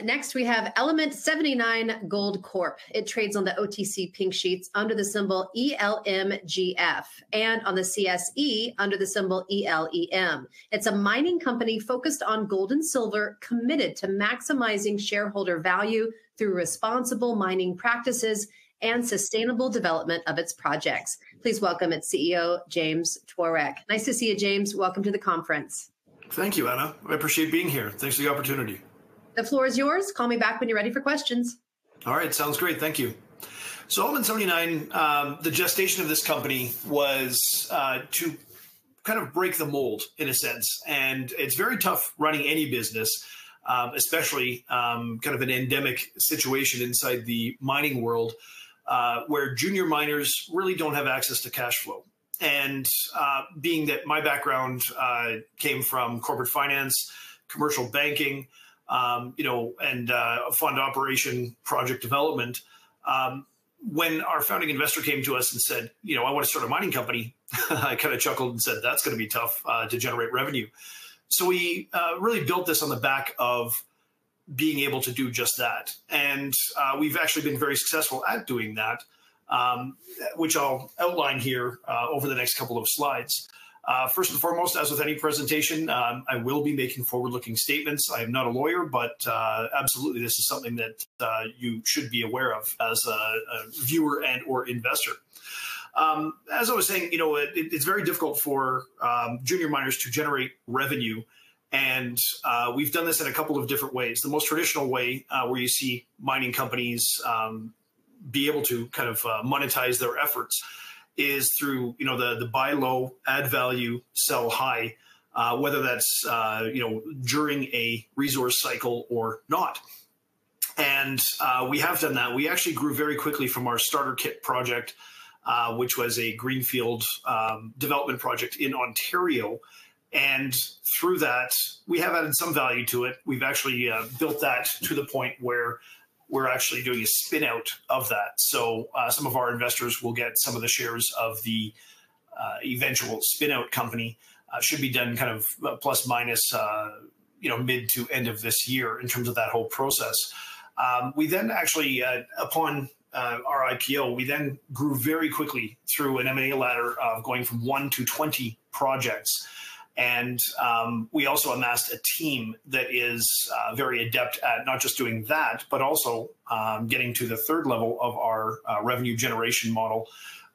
Next, we have Element79 Gold Corp. It trades on the OTC Pink sheets under the symbol ELMGF and on the CSE under the symbol ELEM. It's a mining company focused on gold and silver, committed to maximizing shareholder value through responsible mining practices and sustainable development of its projects. Please welcome its CEO, James Tworek. Nice to see you, James. Welcome to the conference. Thank you, Anna. I appreciate being here. Thanks for the opportunity. The floor is yours. Call me back when you're ready for questions. All right, sounds great. Thank you. So Element79, the gestation of this company was to kind of break the mold in a sense. And it's very tough running any business, especially kind of an endemic situation inside the mining world where junior miners really don't have access to cash flow. And being that my background came from corporate finance, commercial banking, and fund operation, project development. When our founding investor came to us and said, I want to start a mining company, I kind of chuckled and said, that's going to be tough to generate revenue. So we really built this on the back of being able to do just that. And we've actually been very successful at doing that, which I'll outline here over the next couple of slides. First and foremost, as with any presentation, I will be making forward-looking statements. I am not a lawyer, but absolutely this is something that you should be aware of as a viewer and or investor. As I was saying, it's very difficult for junior miners to generate revenue. And we've done this in a couple of different ways. The most traditional way where you see mining companies be able to kind of monetize their efforts is through, the buy low, add value, sell high, whether that's, during a resource cycle or not. And we have done that. We actually grew very quickly from our starter kit project, which was a greenfield development project in Ontario. And through that, we have added some value to it. We've actually built that to the point where we're actually doing a spin out of that. So some of our investors will get some of the shares of the eventual spin out company. Should be done kind of plus minus, mid to end of this year in terms of that whole process. We then actually, upon our IPO, we then grew very quickly through an M&A ladder of going from 1 to 20 projects. And we also amassed a team that is very adept at not just doing that, but also getting to the third level of our revenue generation model,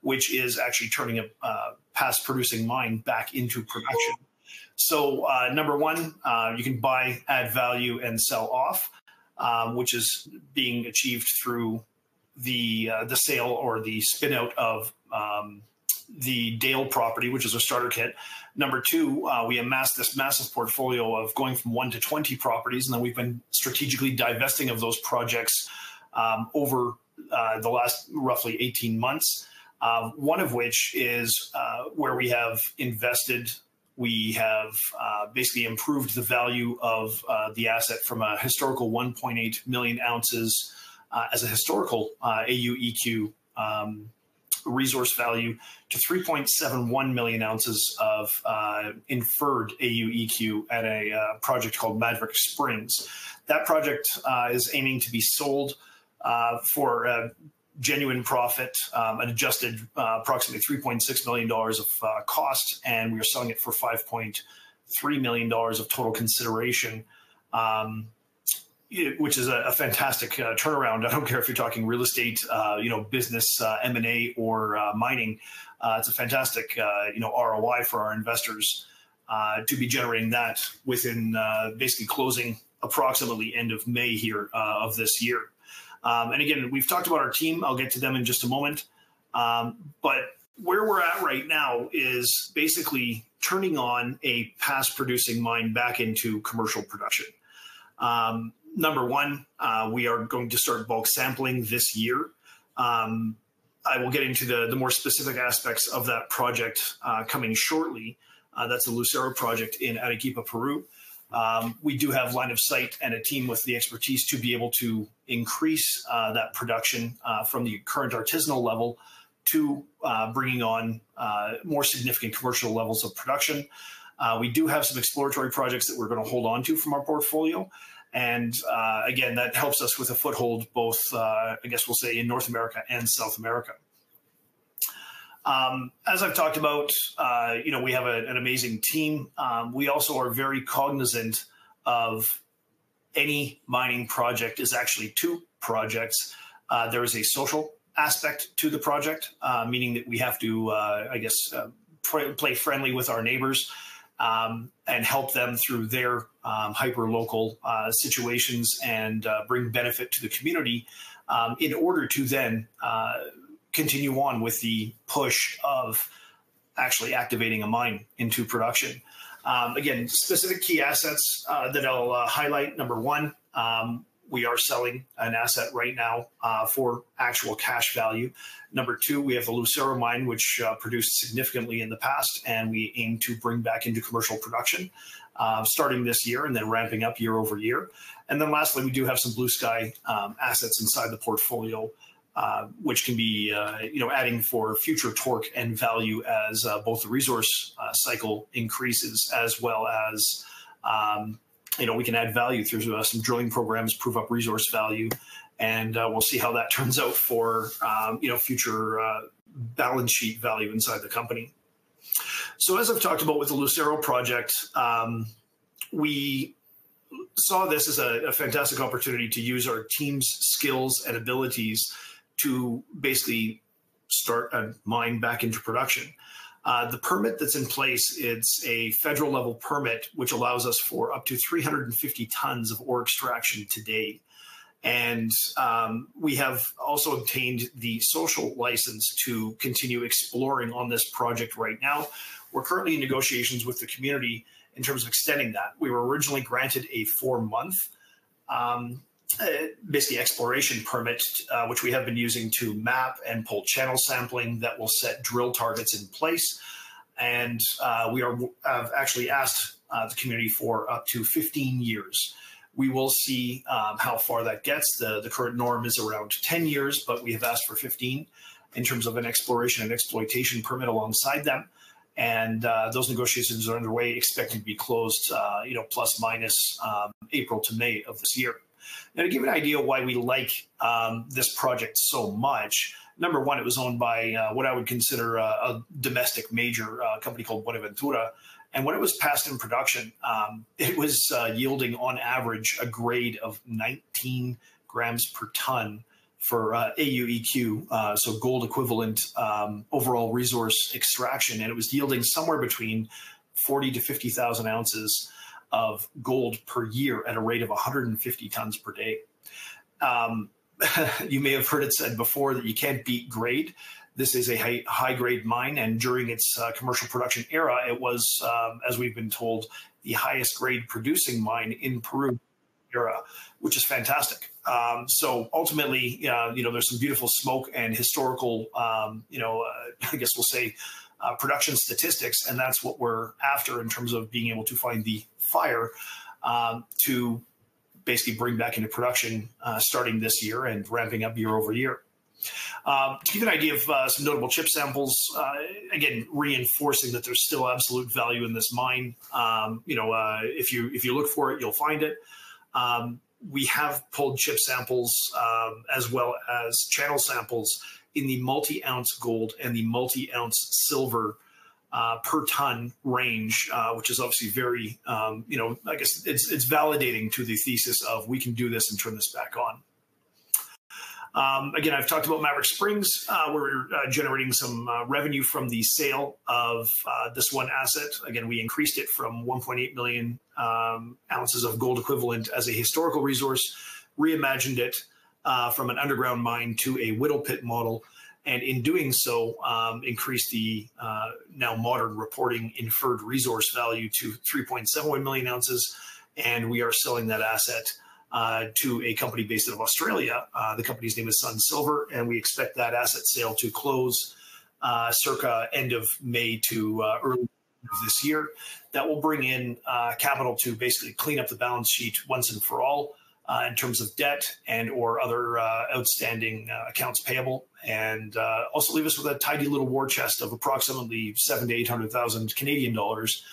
which is actually turning a past producing mine back into production. So number one, you can buy, add value, and sell off, which is being achieved through the sale or the spin out of the Dale property, which is a starter kit. Number two, we amassed this massive portfolio of going from 1 to 20 properties, and then we've been strategically divesting of those projects over the last roughly 18 months, one of which is where we have invested. We have basically improved the value of the asset from a historical 1.8 million ounces as a historical AUEQ resource value to 3.71 million ounces of inferred AUEQ at a project called Maverick Springs. That project is aiming to be sold for a genuine profit, an adjusted approximately $3.6 million of cost, and we are selling it for $5.3 million of total consideration. Which is a fantastic turnaround. I don't care if you're talking real estate, business, M&A, or mining. It's a fantastic, ROI for our investors to be generating that within basically closing approximately end of May here of this year. And again, we've talked about our team. I'll get to them in just a moment. But where we're at right now is basically turning on a past producing mine back into commercial production. Number one, we are going to start bulk sampling this year. I will get into the more specific aspects of that project coming shortly. That's the Lucero project in Arequipa, Peru. We do have line of sight and a team with the expertise to be able to increase that production from the current artisanal level to bringing on more significant commercial levels of production. We do have some exploratory projects that we're going to hold on to from our portfolio. And again, that helps us with a foothold both, I guess we'll say, in North America and South America. As I've talked about, we have an amazing team. We also are very cognizant of any mining project is actually two projects. There is a social aspect to the project, meaning that we have to, play friendly with our neighbors and help them through their hyper-local situations and bring benefit to the community in order to then continue on with the push of actually activating a mine into production. Again, specific key assets that I'll highlight. Number one, we are selling an asset right now for actual cash value. Number two, we have the Lucero mine, which produced significantly in the past, and we aim to bring back into commercial production starting this year and then ramping up year over year. And then lastly, we do have some blue sky assets inside the portfolio, which can be adding for future torque and value as both the resource cycle increases, as well as we can add value through some drilling programs, prove up resource value, and we'll see how that turns out for future balance sheet value inside the company. So as I've talked about with the Lucero project, we saw this as a fantastic opportunity to use our team's skills and abilities to basically start a mine back into production. The permit that's in place, it's a federal level permit, which allows us for up to 350 tons of ore extraction today. And we have also obtained the social license to continue exploring on this project right now. We're currently in negotiations with the community in terms of extending that. We were originally granted a 4-month basically exploration permit, which we have been using to map and pull channel sampling that will set drill targets in place. And we have actually asked the community for up to 15 years. We will see how far that gets. The current norm is around 10 years, but we have asked for 15 in terms of an exploration and exploitation permit alongside them. And those negotiations are underway, expected to be closed, plus minus April to May of this year. Now, to give an idea why we like this project so much, number one, it was owned by what I would consider a domestic major company called Buenaventura. And when it was passed in production, it was yielding on average a grade of 19 grams per ton for AUEQ, so gold equivalent overall resource extraction. And it was yielding somewhere between 40 to 50,000 ounces of gold per year at a rate of 150 tons per day. You may have heard it said before that you can't beat grade. This is a high grade mine, and during its commercial production era, it was, as we've been told, the highest grade producing mine in Peru era, which is fantastic. So ultimately, there's some beautiful smoke and historical, I guess we'll say, production statistics, and that's what we're after in terms of being able to find the fire to basically bring back into production starting this year and ramping up year over year. To give you an idea of some notable chip samples, again, reinforcing that there's still absolute value in this mine. If you look for it, you'll find it. We have pulled chip samples as well as channel samples in the multi-ounce gold and the multi-ounce silver per ton range, which is obviously very, I guess it's validating to the thesis of we can do this and turn this back on. Again, I've talked about Maverick Springs. We're generating some revenue from the sale of this one asset. Again, we increased it from 1.8 million ounces of gold equivalent as a historical resource, reimagined it from an underground mine to a whittle pit model, and in doing so, increased the now modern reporting inferred resource value to 3.71 million ounces, and we are selling that asset to a company based out of Australia. The company's name is Sun Silver, and we expect that asset sale to close circa end of May to early of this year. That will bring in capital to basically clean up the balance sheet once and for all, in terms of debt and or other outstanding accounts payable, and also leave us with a tidy little war chest of approximately 700,000 to 800,000 Canadian dollars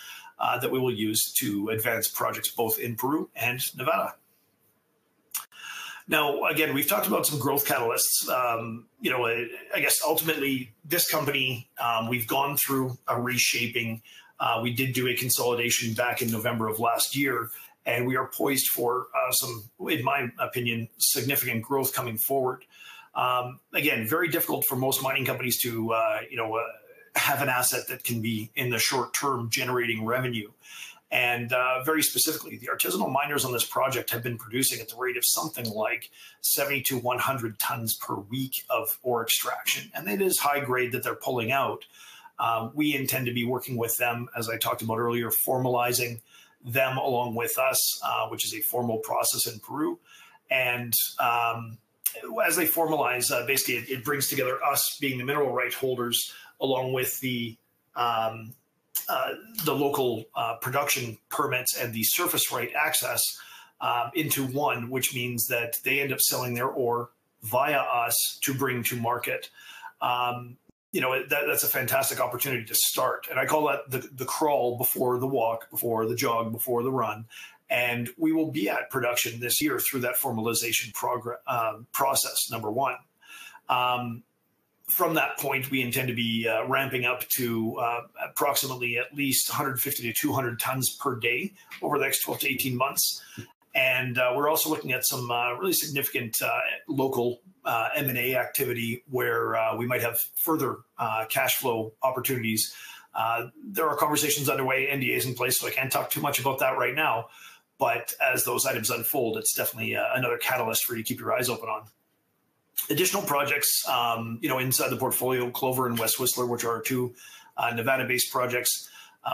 that we will use to advance projects both in Peru and Nevada. Now, again, we've talked about some growth catalysts. I guess ultimately this company, we've gone through a reshaping. We did do a consolidation back in November of last year, and we are poised for some, in my opinion, significant growth coming forward. Again, very difficult for most mining companies to, have an asset that can be in the short term generating revenue. And very specifically, the artisanal miners on this project have been producing at the rate of something like 70 to 100 tons per week of ore extraction. And it is high grade that they're pulling out. We intend to be working with them, as I talked about earlier, formalizing them along with us, which is a formal process in Peru. And as they formalize, basically it brings together us being the mineral right holders along with the local production permits and the surface right access into one, which means that they end up selling their ore via us to bring to market. That's a fantastic opportunity to start. And I call that the crawl before the walk, before the jog, before the run. And we will be at production this year through that formalization process, number one. From that point, we intend to be ramping up to approximately at least 150 to 200 tons per day over the next 12 to 18 months. And we're also looking at some really significant local M&A activity where we might have further cash flow opportunities. There are conversations underway, NDAs in place, so I can't talk too much about that right now. But as those items unfold, it's definitely another catalyst for you to keep your eyes open on. Additional projects, inside the portfolio, Clover and West Whistler, which are our two Nevada-based projects.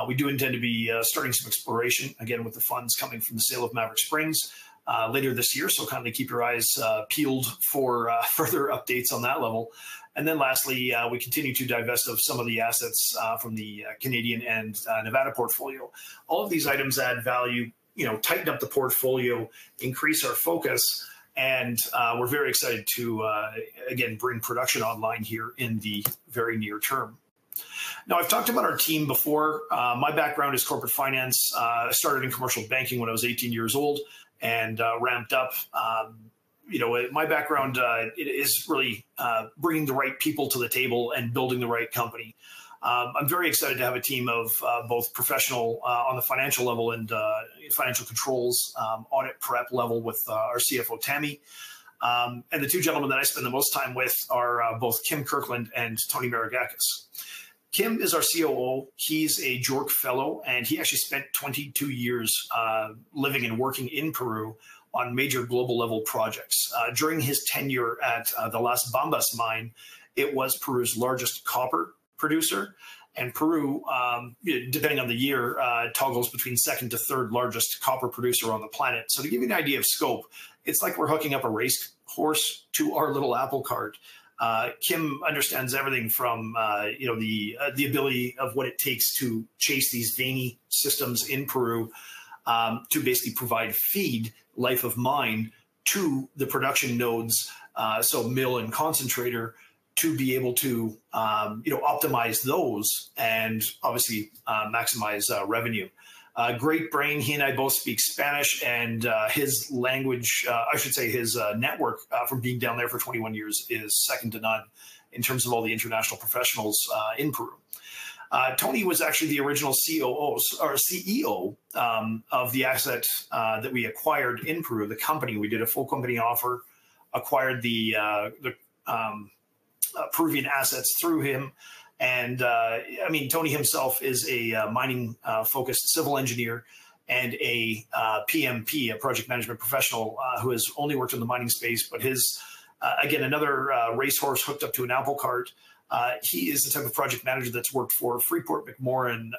We do intend to be starting some exploration, again, with the funds coming from the sale of Maverick Springs later this year. So kindly keep your eyes peeled for further updates on that level. And then lastly, we continue to divest of some of the assets from the Canadian and Nevada portfolio. All of these items add value, tighten up the portfolio, increase our focus. And we're very excited to, again, bring production online here in the very near term. Now, I've talked about our team before. My background is corporate finance. I started in commercial banking when I was 18 years old and ramped up. My background it is really bringing the right people to the table and building the right company. I'm very excited to have a team of both professional on the financial level and financial controls, audit prep level with our CFO, Tammy. And the two gentlemen that I spend the most time with are both Kim Kirkland and Tony Maragakis. Kim is our COO. He's a JORC fellow, and he actually spent 22 years living and working in Peru on major global level projects. During his tenure at the Las Bambas mine, it was Peru's largest copper producer, and Peru, depending on the year, toggles between second to third largest copper producer on the planet. So to give you an idea of scope, it's like we're hooking up a race horse to our little apple cart. Kim understands everything from the ability of what it takes to chase these veiny systems in Peru to basically provide feed, life of mine, to the production nodes, so mill and concentrator, to be able to optimize those and obviously maximize revenue. Great brain. He and I both speak Spanish, and his language, his network from being down there for 21 years is second to none in terms of all the international professionals in Peru. Tony was actually the original CEO of the asset that we acquired in Peru, the company. We did a full company offer, acquired the Peruvian assets through him. And Tony himself is a mining focused civil engineer and a PMP, a project management professional who has only worked in the mining space, but his, again, another racehorse hooked up to an apple cart. He is the type of project manager that's worked for Freeport McMoran,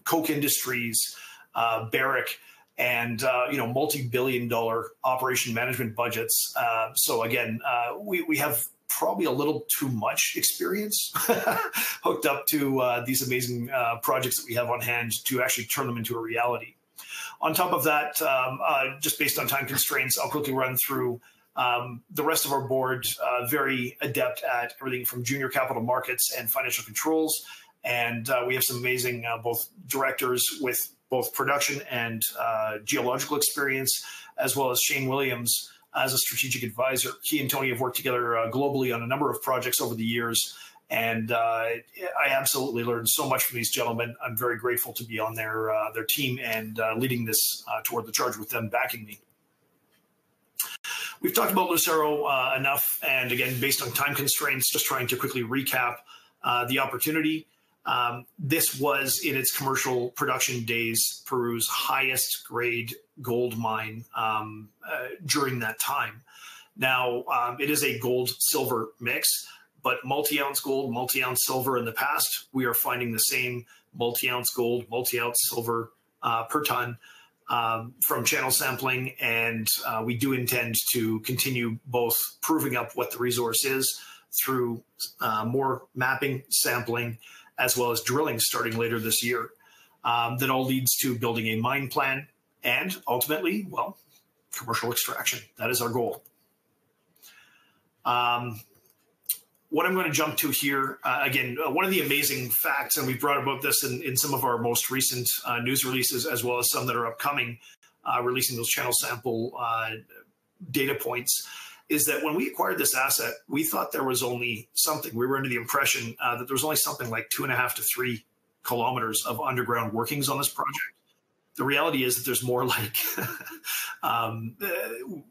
Koch Industries, Barrick, and multi-billion-dollar operation management budgets. So again, we have probably a little too much experience hooked up to these amazing projects that we have on hand to actually turn them into a reality. On top of that, just based on time constraints, I'll quickly run through the rest of our board, very adept at everything from junior capital markets and financial controls. And we have some amazing both directors with both production and geological experience, as well as Shane Williams as a strategic advisor. He and Tony have worked together globally on a number of projects over the years. And I absolutely learned so much from these gentlemen. I'm very grateful to be on their team and leading this toward the charge with them backing me. We've talked about Lucero enough, and again, based on time constraints, just trying to quickly recap the opportunity. This was, in its commercial production days, Peru's highest grade gold mine during that time. Now, it is a gold-silver mix, but multi-ounce gold, multi-ounce silver in the past, we are finding the same multi-ounce gold, multi-ounce silver per ton from channel sampling, and we do intend to continue both proving up what the resource is through more mapping, sampling, as well as drilling starting later this year. That all leads to building a mine plan and ultimately, well, commercial extraction. That is our goal. What I'm going to jump to here, again, one of the amazing facts, and we've brought about this in some of our most recent news releases, as well as some that are upcoming, releasing those channel sample data points, is that when we acquired this asset, we thought there was only something, we were under the impression that there was only something like 2.5 to 3 kilometers of underground workings on this project. The reality is that there's more, like,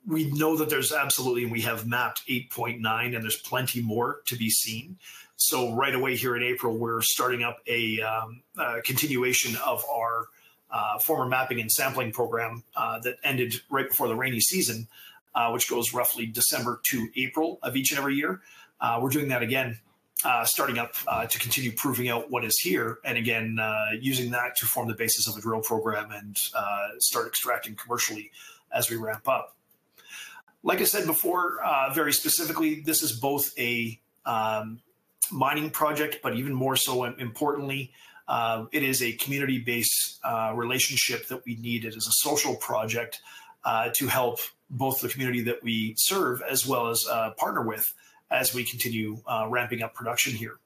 we know that there's absolutely, and we have mapped 8.9, and there's plenty more to be seen. So right away here in April, we're starting up a continuation of our former mapping and sampling program that ended right before the rainy season, which goes roughly December to April of each and every year. We're doing that again, starting up to continue proving out what is here, and again, using that to form the basis of a drill program and start extracting commercially as we ramp up. Like I said before, very specifically, this is both a mining project, but even more so importantly, it is a community-based relationship that we need. It is a social project to help both the community that we serve as well as partner with as we continue ramping up production here.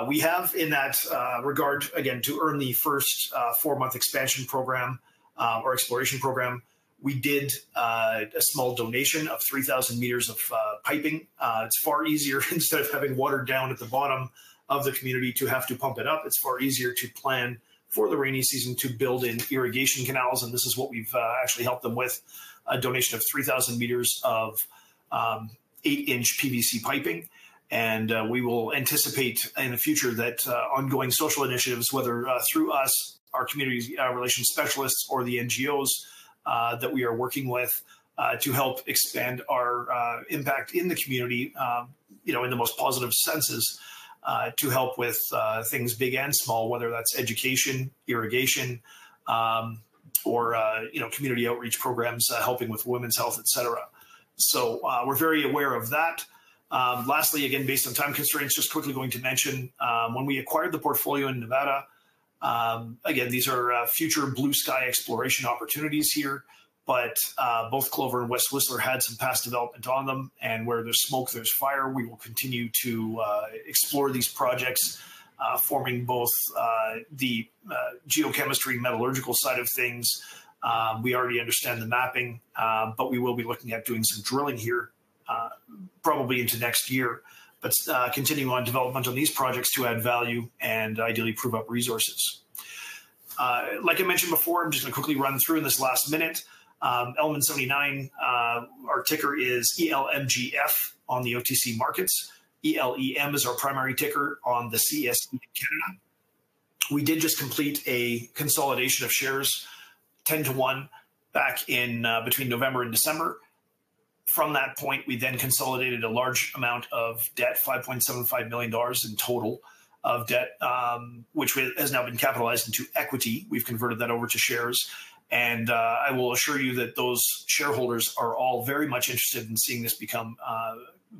We have in that regard, again, to earn the first 4-month expansion program or exploration program, we did a small donation of 3,000 meters of piping. It's far easier, instead of having water down at the bottom of the community to have to pump it up, it's far easier to plan for the rainy season to build in irrigation canals. And this is what we've actually helped them with, a donation of 3,000 meters of 8-inch PVC piping. And we will anticipate in the future that ongoing social initiatives, whether through us, our community relations specialists, or the NGOs that we are working with to help expand our impact in the community, in the most positive senses, to help with things big and small, whether that's education, irrigation, or community outreach programs, helping with women's health, et cetera. So we're very aware of that. Lastly, again, based on time constraints, just quickly going to mention, when we acquired the portfolio in Nevada, again, these are future blue sky exploration opportunities here, but both Clover and West Whistler had some past development on them, and where there's smoke, there's fire. We will continue to explore these projects, forming both the geochemistry, metallurgical side of things. We already understand the mapping, but we will be looking at doing some drilling here, probably into next year, but continuing on development on these projects to add value and ideally prove up resources. Like I mentioned before, I'm just going to quickly run through in this last minute. Element79, our ticker is ELMGF on the OTC markets. ELEM is our primary ticker on the CSE in Canada. We did just complete a consolidation of shares, 10-to-1, back in between November and December. From that point, we then consolidated a large amount of debt, $5.75 million in total of debt, which has now been capitalized into equity. We've converted that over to shares. And I will assure you that those shareholders are all very much interested in seeing this become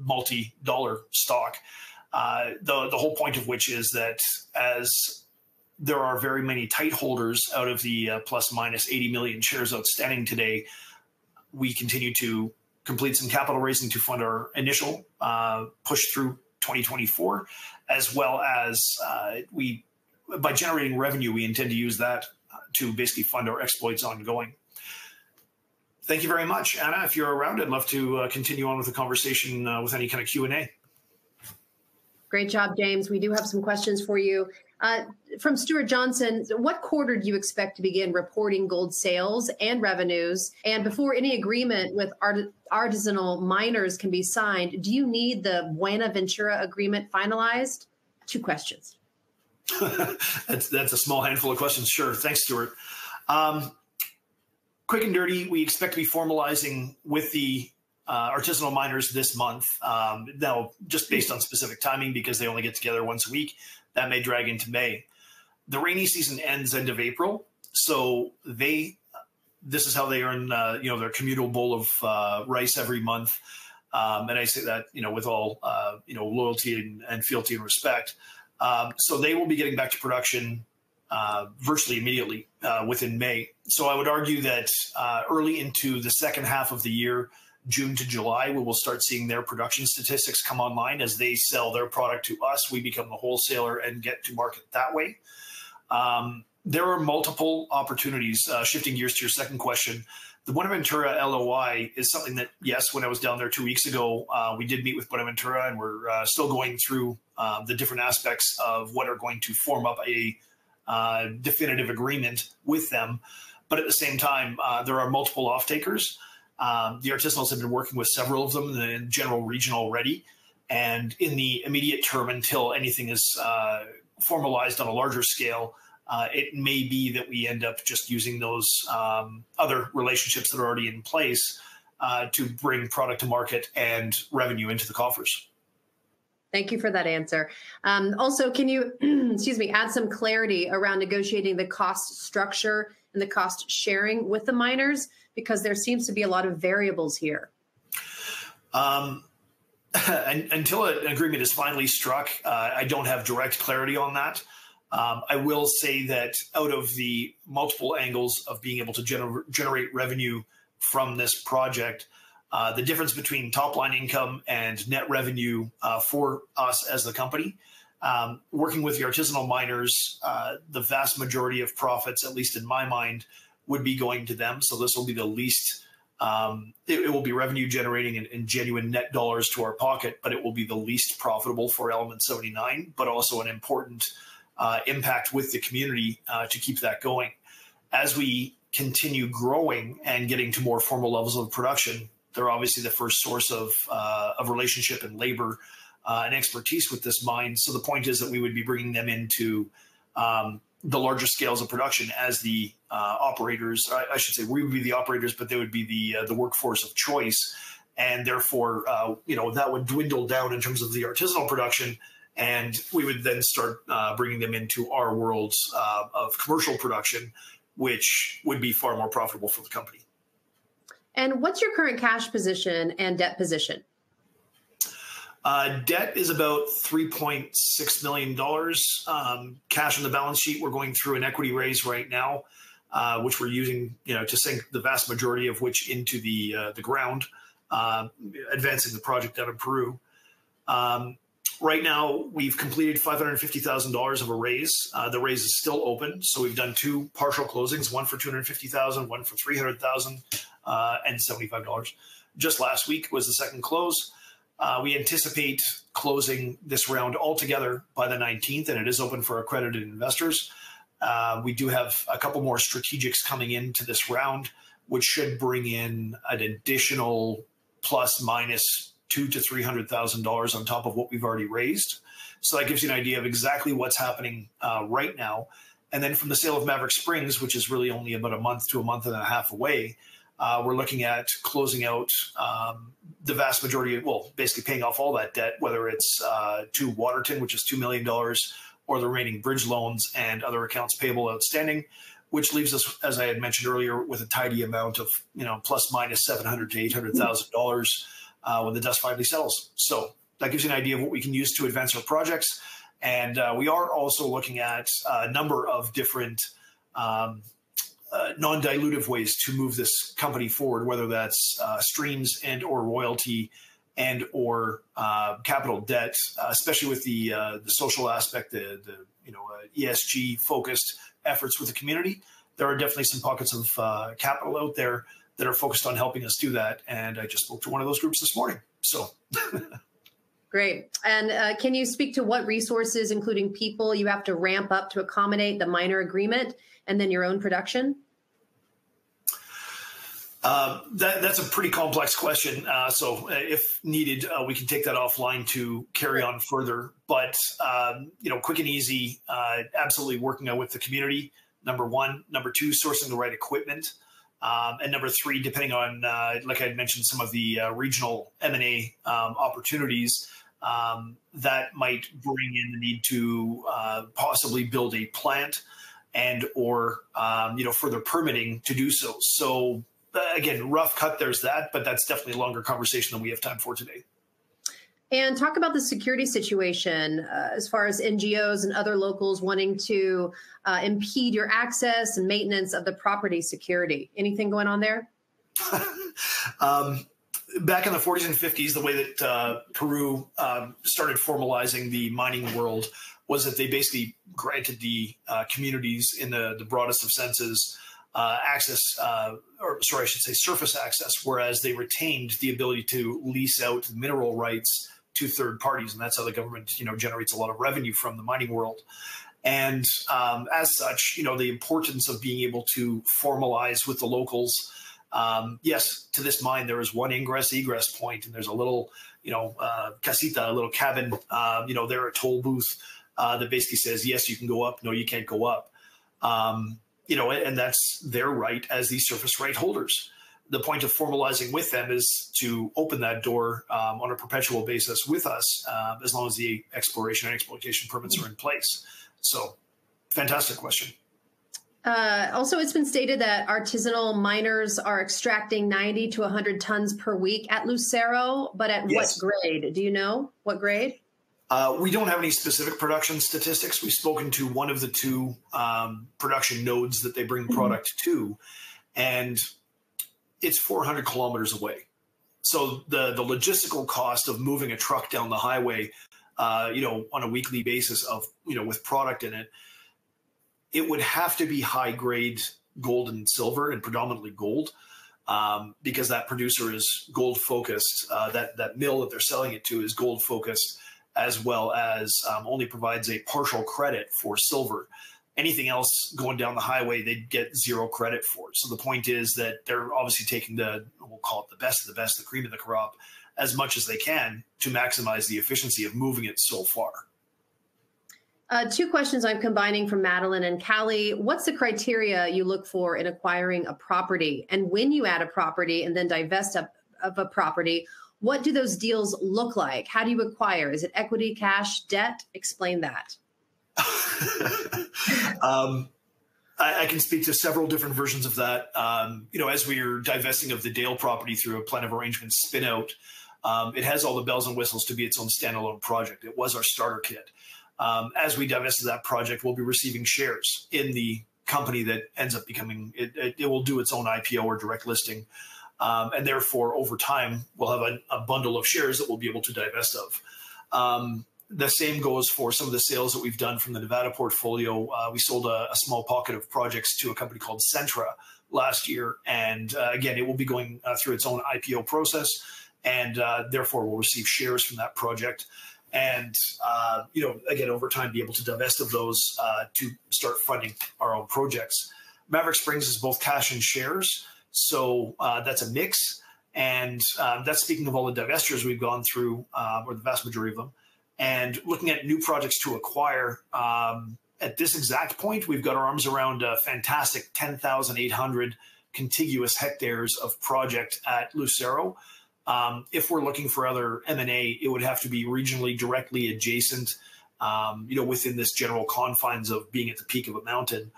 multi-dollar stock. The whole point of which is that as there are very many tight holders out of the plus minus 80 million shares outstanding today. We continue to complete some capital raising to fund our initial push through 2024, as well as by generating revenue, we intend to use that to basically fund our exploits ongoing. Thank you very much. Anna, if you're around, I'd love to continue on with the conversation with any kind of Q&A. Great job, James. We do have some questions for you. From Stuart Johnson, what quarter do you expect to begin reporting gold sales and revenues? And before any agreement with artisanal miners can be signed, do you need the Buenaventura agreement finalized? 2 questions. That's a small handful of questions. Sure. Thanks, Stuart. Quick and dirty, we expect to be formalizing with the artisanal miners this month. Now, just based on specific timing, because they only get together once a week, that may drag into May. The rainy season ends end of April, so this is how they earn their communal bowl of rice every month. And I say that with all loyalty and fealty and respect. So they will be getting back to production virtually immediately within May. So I would argue that early into the second half of the year, June to July, we will start seeing their production statistics come online as they sell their product to us. We become the wholesaler and get to market that way. There are multiple opportunities. Shifting gears to your second question, the Buenaventura LOI is something that, yes, when I was down there 2 weeks ago, we did meet with Buenaventura, and we're still going through the different aspects of what are going to form up a definitive agreement with them. But at the same time, there are multiple off-takers. The artisanals have been working with several of them in the general region already. And in the immediate term, until anything is formalized on a larger scale, it may be that we end up just using those other relationships that are already in place to bring product to market and revenue into the coffers. Thank you for that answer. Also, can you, add some clarity around negotiating the cost structure and the cost sharing with the miners? Because there seems to be a lot of variables here. Until an agreement is finally struck, I don't have direct clarity on that. I will say that out of the multiple angles of being able to generate revenue from this project, the difference between top line income and net revenue for us as the company, working with the artisanal miners, the vast majority of profits, at least in my mind, would be going to them. So this will be the least, it will be revenue generating and genuine net dollars to our pocket, but it will be the least profitable for Element79, but also an important impact with the community to keep that going. As we continue growing and getting to more formal levels of production, they're obviously the first source of relationship and labor and expertise with this mine. So the point is that we would be bringing them into the larger scales of production as the operators. I should say we would be the operators, but they would be the workforce of choice, and therefore that would dwindle down in terms of the artisanal production, and we would then start bringing them into our worlds of commercial production, which would be far more profitable for the company. And what's your current cash position and debt position? Debt is about $3.6 million. Cash on the balance sheet, we're going through an equity raise right now, which we're using, to sink the vast majority of which into the ground, advancing the project out of Peru. Right now, we've completed $550,000 of a raise. The raise is still open, so we've done 2 partial closings, one for $250,000, one for $300,000, and $75. Just last week was the second close. We anticipate closing this round altogether by the 19th, and it is open for accredited investors. We do have a couple more strategics coming into this round, which should bring in an additional plus minus $200,000 to $300,000 on top of what we've already raised. So that gives you an idea of exactly what's happening right now. And then from the sale of Maverick Springs, which is really only about a month to a month and a half away, we're looking at closing out the vast majority of, basically paying off all that debt, whether it's to Waterton, which is $2 million, or the remaining bridge loans and other accounts payable outstanding, which leaves us, as I had mentioned earlier, with a tidy amount of, plus minus $700,000 to $800,000 when the dust finally settles. So that gives you an idea of what we can use to advance our projects. And we are also looking at a number of different non-dilutive ways to move this company forward, whether that's streams and or royalty and or capital debt, especially with the social aspect, the ESG focused efforts with the community. There are definitely some pockets of capital out there that are focused on helping us do that. And I just spoke to one of those groups this morning. So great. And can you speak to what resources, including people, you have to ramp up to accommodate the miner agreement and then your own production? That's a pretty complex question. So if needed, we can take that offline to carry on further. But, quick and easy, absolutely working out with the community, number one. Number two, sourcing the right equipment. And number three, depending on, like I mentioned, some of the regional M&A opportunities, that might bring in the need to possibly build a plant and or, further permitting to do so. So, again, rough cut, there's that, but that's definitely a longer conversation than we have time for today. And talk about the security situation as far as NGOs and other locals wanting to impede your access and maintenance of the property security. Anything going on there? Back in the 40s and 50s, the way that Peru started formalizing the mining world was that they basically granted the communities in the broadest of senses surface access, whereas they retained the ability to lease out mineral rights to third parties. And that's how the government, generates a lot of revenue from the mining world. And as such, the importance of being able to formalize with the locals. Yes, to this mine, there is one egress point, and there's a little, casita, a little cabin, there, a toll booth that basically says, yes, you can go up. No, you can't go up. And that's their right as the surface right holders. The point of formalizing with them is to open that door on a perpetual basis with us, as long as the exploration and exploitation permits are in place. So, fantastic question. Also, it's been stated that artisanal miners are extracting 90 to 100 tons per week at Lucero, but at Yes. what grade? Do you know what grade? We don't have any specific production statistics. We've spoken to one of the two production nodes that they bring product to, and it's 400 kilometers away. So the logistical cost of moving a truck down the highway, on a weekly basis of, with product in it, it would have to be high grade gold and silver, and predominantly gold, because that producer is gold focused. That mill that they're selling it to is gold focused, as well as only provides a partial credit for silver. Anything else going down the highway, they'd get zero credit for it. So the point is that they're obviously taking we'll call it the best of the best, the cream of the crop, as much as they can to maximize the efficiency of moving it so far. Two questions I'm combining from Madeline and Callie. What's the criteria you look for in acquiring a property? And when you add a property and then divest of a property, what do those deals look like? How do you acquire? Is it equity, cash, debt? Explain that. I can speak to several different versions of that. As we are divesting of the Dale property through a plan of arrangement spin out, it has all the bells and whistles to be its own standalone project. It was our starter kit. As we divest of that project, we'll be receiving shares in the company that ends up becoming, it will do its own IPO or direct listing. And therefore, over time, we'll have a bundle of shares that we'll be able to divest of. The same goes for some of the sales that we've done from the Nevada portfolio. We sold a small pocket of projects to a company called Centra last year. And again, it will be going through its own IPO process. And therefore, we'll receive shares from that project. And, again, over time, be able to divest of those to start funding our own projects. Maverick Springs is both cash and shares. So that's a mix. And that's speaking of all the divestitures we've gone through, or the vast majority of them. And looking at new projects to acquire, at this exact point, we've got our arms around a fantastic 10,800 contiguous hectares of project at Lucero. If we're looking for other M&A, it would have to be regionally directly adjacent, within this general confines of being at the peak of a mountain.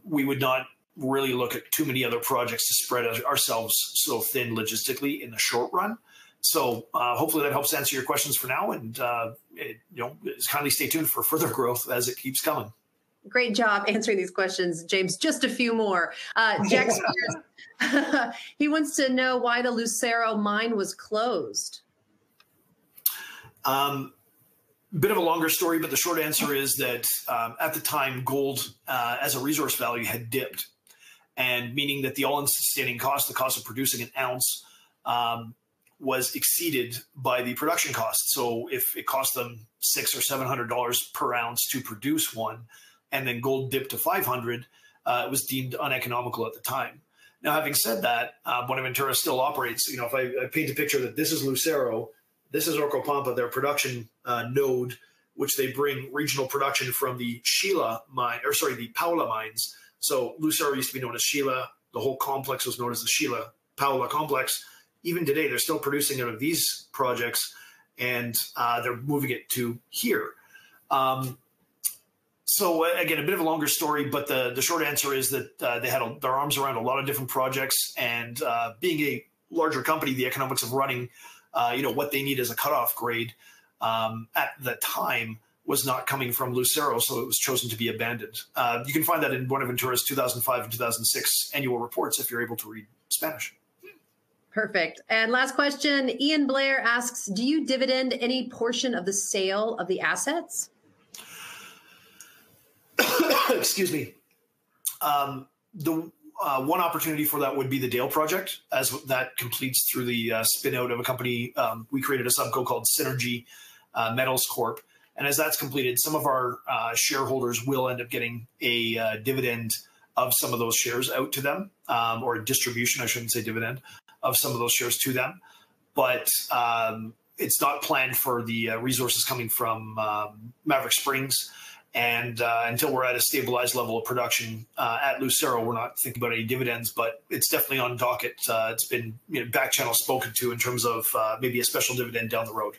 We would not really look at too many other projects to spread ourselves so thin logistically in the short run. So hopefully that helps answer your questions for now, and kindly stay tuned for further growth as it keeps coming. Great job answering these questions, James. Just a few more. Jack Spears, he wants to know why the Lucero mine was closed. Bit of a longer story, but the short answer is that at the time, gold as a resource value had dipped, and meaning that the all-in sustaining cost, the cost of producing an ounce, was exceeded by the production cost. So if it cost them $600 or $700 per ounce to produce one, and then gold dipped to 500, it was deemed uneconomical at the time. Now, having said that, Buenaventura still operates. If I paint a picture that this is Lucero, this is Orcopampa, their production node, which they bring regional production from the the Paula mines. So Lucero used to be known as Sheila. The whole complex was known as the Sheila Paula complex. Even today, they're still producing out of these projects, and they're moving it to here. So again, a bit of a longer story, but the short answer is that they had their arms around a lot of different projects, and being a larger company, the economics of running what they need as a cutoff grade at the time was not coming from Lucero, so it was chosen to be abandoned. You can find that in Buenaventura's 2005 and 2006 annual reports if you're able to read Spanish. Perfect. And last question, Ian Blair asks, do you dividend any portion of the sale of the assets? Excuse me. The one opportunity for that would be the Dale project, as that completes through the spin out of a company. We created a subco called Synergy Metals Corp. And as that's completed, some of our shareholders will end up getting a dividend of some of those shares out to them, or a distribution, I shouldn't say dividend, of some of those shares to them. But it's not planned for the resources coming from Maverick Springs. And until we're at a stabilized level of production at Lucero, we're not thinking about any dividends, but it's definitely on docket. It's been back channel spoken to in terms of maybe a special dividend down the road.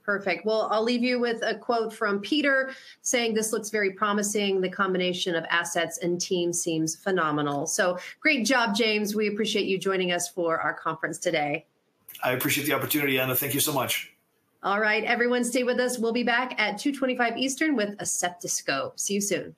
Perfect. Well, I'll leave you with a quote from Peter saying this looks very promising. The combination of assets and team seems phenomenal. So great job, James. We appreciate you joining us for our conference today. I appreciate the opportunity, Anna. Thank you so much. All right, everyone, stay with us. We'll be back at 2:25 Eastern with a Septiscope. See you soon.